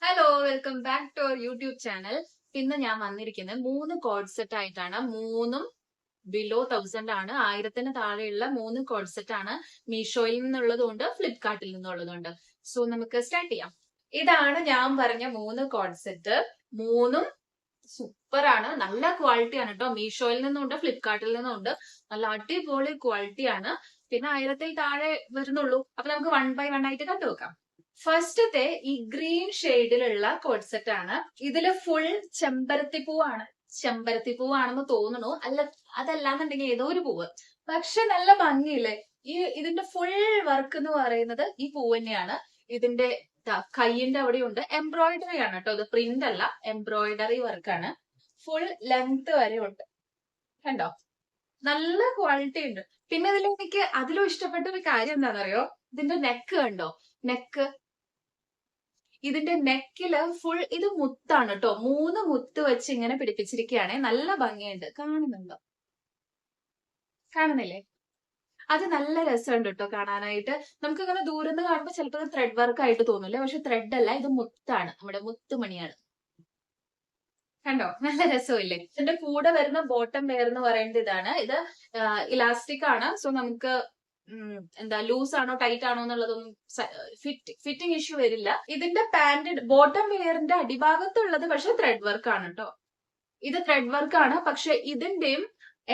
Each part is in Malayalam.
Hello, welcome back to our YouTube channel. ഇന്ന് ഞാൻ വന്നിരിക്കുന്നത് 3 കോഡ് സെറ്റ് ആയിട്ടാണ്. മൂന്നും ബിലോ 1000 ആണ്. 1000-ന് താഴെയുള്ള 3 കോഡ് സെറ്റ് ആണ്. മീഷോയിൽ നിന്നുള്ളതുകൊണ്ട് ഫ്ലിപ്കാർട്ടിൽ നിന്നുള്ളതുകൊണ്ട്. സോ നമുക്ക് സ്റ്റാർട്ട് ചെയ്യാം. ഇതാണ് ഞാൻ പറഞ്ഞ 3 കോഡ് സെറ്റ്. മൂന്നും സൂപ്പർ ആണ്, നല്ല ക്വാളിറ്റി ആണ് കേട്ടോ. മീഷോയിൽ നിന്നുണ്ട്, ഫ്ലിപ്കാർട്ടിൽ നിന്നുണ്ട്. നല്ല അടിപൊളി ക്വാളിറ്റി ആണ്. പിന്നെ 1000-ൽ താഴെ വരുന്നുള്ളൂ. അപ്പൊ നമുക്ക് 1 ബൈ 1 ആയിട്ട് കണ്ടുവെക്കാം. ഫസ്റ്റത്തെ ഈ ഗ്രീൻ ഷെയ്ഡിലുള്ള കോഡ് സെറ്റ് ആണ്. ഇതില് ഫുൾ ചെമ്പരത്തിപ്പൂവാണ്. ചെമ്പരത്തിപ്പൂവാണെന്ന് തോന്നുന്നു. അതല്ലാന്നുണ്ടെങ്കിൽ ഏതോ ഒരു പൂവ്. പക്ഷെ നല്ല ഭംഗിയില്ലേ? ഇതിന്റെ ഫുൾ വർക്ക് എന്ന് പറയുന്നത് ഈ പൂവ് തന്നെയാണ്. ഇതിന്റെ കൈയിന്റെ അവിടെയുണ്ട്. എംബ്രോയിഡറി ആണ് കേട്ടോ. ഇത് പ്രിന്റ് അല്ല, എംബ്രോയിഡറി വർക്കാണ്. ഫുൾ ലെങ്ത് വരെ ഉണ്ട്. കണ്ടോ? നല്ല ക്വാളിറ്റി ഉണ്ട്. പിന്നെ അതിലും ഇഷ്ടപ്പെട്ട ഒരു കാര്യം എന്താണെന്നറിയോ? ഇതിന്റെ നെക്ക് കണ്ടോ? ഇതിന്റെ നെക്കില് ഫുൾ ഇത് മുത്താണ് കേട്ടോ. 3 മുത്ത് വെച്ച് ഇങ്ങനെ പിടിപ്പിച്ചിരിക്കുകയാണെ. നല്ല ഭംഗിയുണ്ട്. കാണുന്നില്ലേ? അത് നല്ല രസമുണ്ട് കേട്ടോ കാണാനായിട്ട്. നമുക്ക് ഇങ്ങനെ ദൂരന്ന് കാണുമ്പോൾ ചിലപ്പോൾ ത്രെഡ് വർക്ക് ആയിട്ട് തോന്നില്ലേ, പക്ഷെ ത്രെഡ് അല്ല, ഇത് മുത്താണ്, നമ്മുടെ മുത്തുമണിയാണ്. കണ്ടോ? നല്ല രസമില്ലേ? ഇതിന്റെ കൂടെ വരുന്ന ബോട്ടം വെയർ എന്ന് പറയുന്നത് ഇതാണ്. ഇത് ഇലാസ്റ്റിക് ആണ്. സോ നമുക്ക് എന്താ ലൂസ് ആണോ ടൈറ്റ് ആണോ എന്നുള്ളതൊന്നും ഫിറ്റിംഗ് ഇഷ്യൂ വരില്ല. ഇതിന്റെ പാന്റ് ബോട്ടം വെയറിന്റെ അടിഭാഗത്തുള്ളത് പക്ഷെ ത്രെഡ് വർക്ക് ആണ് കേട്ടോ. ഇത് ത്രെഡ് വർക്ക് ആണ്, പക്ഷെ ഇതിന്റെയും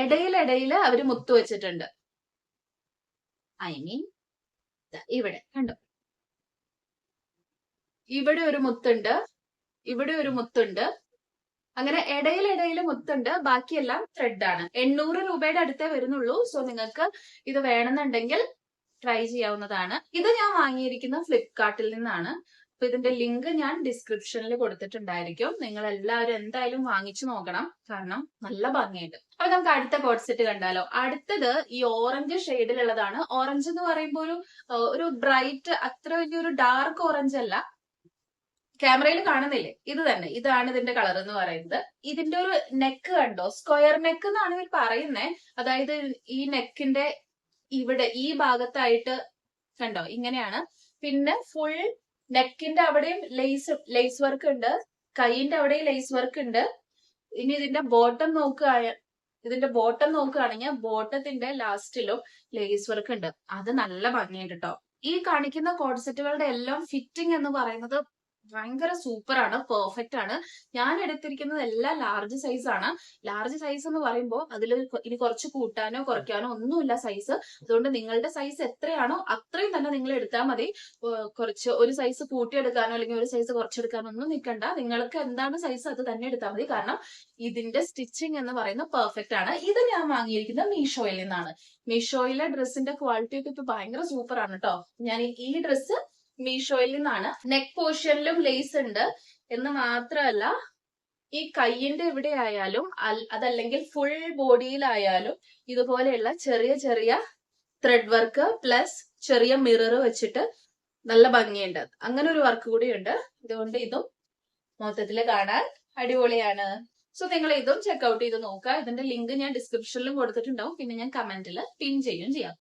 ഇടയിലിടയിൽ അവര് മുത്ത് വെച്ചിട്ടുണ്ട്. ഐ മീൻ ഇവിടെ കണ്ടോ, ഇവിടെ ഒരു മുത്തുണ്ട്, ഇവിടെ ഒരു മുത്തുണ്ട്. അങ്ങനെ ഇടയിലിടയിൽ മുത്തുണ്ട്. ബാക്കിയെല്ലാം ത്രെഡ് ആണ്. 800 രൂപയുടെ അടുത്തേ വരുന്നുള്ളൂ. സോ നിങ്ങൾക്ക് ഇത് വേണമെന്നുണ്ടെങ്കിൽ ട്രൈ ചെയ്യാവുന്നതാണ്. ഇത് ഞാൻ വാങ്ങിയിരിക്കുന്ന ഫ്ലിപ്കാർട്ടിൽ നിന്നാണ്. അപ്പൊ ഇതിന്റെ ലിങ്ക് ഞാൻ ഡിസ്ക്രിപ്ഷനിൽ കൊടുത്തിട്ടുണ്ടായിരിക്കും. നിങ്ങൾ എല്ലാവരും എന്തായാലും വാങ്ങിച്ചു നോക്കണം, കാരണം നല്ല ഭംഗിയുണ്ട്. അപ്പൊ നമുക്ക് അടുത്ത കോഡ് സെറ്റ് കണ്ടാലോ. അടുത്തത് ഈ ഓറഞ്ച് ഷെയ്ഡിലുള്ളതാണ്. ഓറഞ്ച് എന്ന് പറയുമ്പോൾ ഒരു ബ്രൈറ്റ്, അത്ര വലിയൊരു ഡാർക്ക് ഓറഞ്ച് അല്ല. ക്യാമറയിൽ കാണുന്നില്ലേ? ഇത് തന്നെ, ഇതാണ് ഇതിന്റെ കളർ എന്ന് പറയുന്നത്. ഇതിന്റെ ഒരു നെക്ക് കണ്ടോ? സ്ക്വയർ നെക്ക് എന്നാണ് ഇവർ പറയുന്നത്. അതായത് ഈ നെക്കിന്റെ ഇവിടെ ഈ ഭാഗത്തായിട്ട് കണ്ടോ, ഇങ്ങനെയാണ്. പിന്നെ ഫുൾ നെക്കിന്റെ അവിടെയും ലേസ് വർക്ക് ഉണ്ട്. കൈയിന്റെ അവിടെയും ലേസ് വർക്ക് ഉണ്ട്. ഇനി ഇതിന്റെ ബോട്ടം നോക്കുകയാണെങ്കിൽ ബോട്ടത്തിന്റെ ലാസ്റ്റിലും ലേസ് വർക്ക് ഉണ്ട്. അത് നല്ല ഭംഗിയുണ്ട് കേട്ടോ. ഈ കാണിക്കുന്ന കോഡ് സെറ്റുകളുടെ എല്ലാം ഫിറ്റിംഗ് എന്ന് പറയുന്നത് ഭയങ്കര സൂപ്പർ ആണ്, പെർഫെക്റ്റ് ആണ്. ഞാൻ എടുത്തിരിക്കുന്നത് എല്ലാം ലാർജ് സൈസ് ആണ്. ലാർജ് സൈസ് എന്ന് പറയുമ്പോൾ അതിൽ ഇനി കുറച്ച് കൂട്ടാനോ കുറയ്ക്കാനോ ഒന്നുമില്ല സൈസ്. അതുകൊണ്ട് നിങ്ങളുടെ സൈസ് എത്രയാണോ അത്രയും തന്നെ നിങ്ങൾ എടുത്താൽ മതി. കുറച്ച് ഒരു സൈസ് കൂട്ടിയെടുക്കാനോ അല്ലെങ്കിൽ ഒരു സൈസ് കുറച്ചെടുക്കാനോ ഒന്നും നിൽക്കണ്ട. നിങ്ങൾക്ക് എന്താണ് സൈസ് അത് തന്നെ എടുത്താൽ മതി. കാരണം ഇതിന്റെ സ്റ്റിച്ചിങ് എന്ന് പറയുന്നത് പെർഫെക്റ്റ് ആണ്. ഇത് ഞാൻ വാങ്ങിയിരിക്കുന്നത് മീഷോയിൽ നിന്നാണ്. മീഷോയിലെ ഡ്രസ്സിന്റെ ക്വാളിറ്റി ഒക്കെ ഇപ്പൊ ഭയങ്കര സൂപ്പർ ആണ് കേട്ടോ. ഞാൻ ഈ ഡ്രസ്സ് മീഷോയിൽ നിന്നാണ്. നെക്ക് പോർഷനിലും ലേസ് ഉണ്ട് എന്ന് മാത്രമല്ല, ഈ കൈയിന്റെ ഇവിടെ ആയാലും അതല്ലെങ്കിൽ ഫുൾ ബോഡിയിലായാലും ഇതുപോലെയുള്ള ചെറിയ ചെറിയ ത്രെഡ് വർക്ക് പ്ലസ് ചെറിയ മിറർ വെച്ചിട്ട് നല്ല ഭംഗിയുണ്ട്. അങ്ങനെ ഒരു വർക്ക് കൂടി ഉണ്ട്. അതുകൊണ്ട് ഇതും മൊത്തത്തില് കാണാൻ അടിപൊളിയാണ്. സോ നിങ്ങൾ ഇതും ചെക്ക്ഔട്ട് ചെയ്ത് നോക്കുക. ഇതിന്റെ ലിങ്ക് ഞാൻ ഡിസ്ക്രിപ്ഷനിലും കൊടുത്തിട്ടുണ്ടാവും. പിന്നെ ഞാൻ കമന്റിൽ പിൻ ചെയ്യുകയും ചെയ്യാം.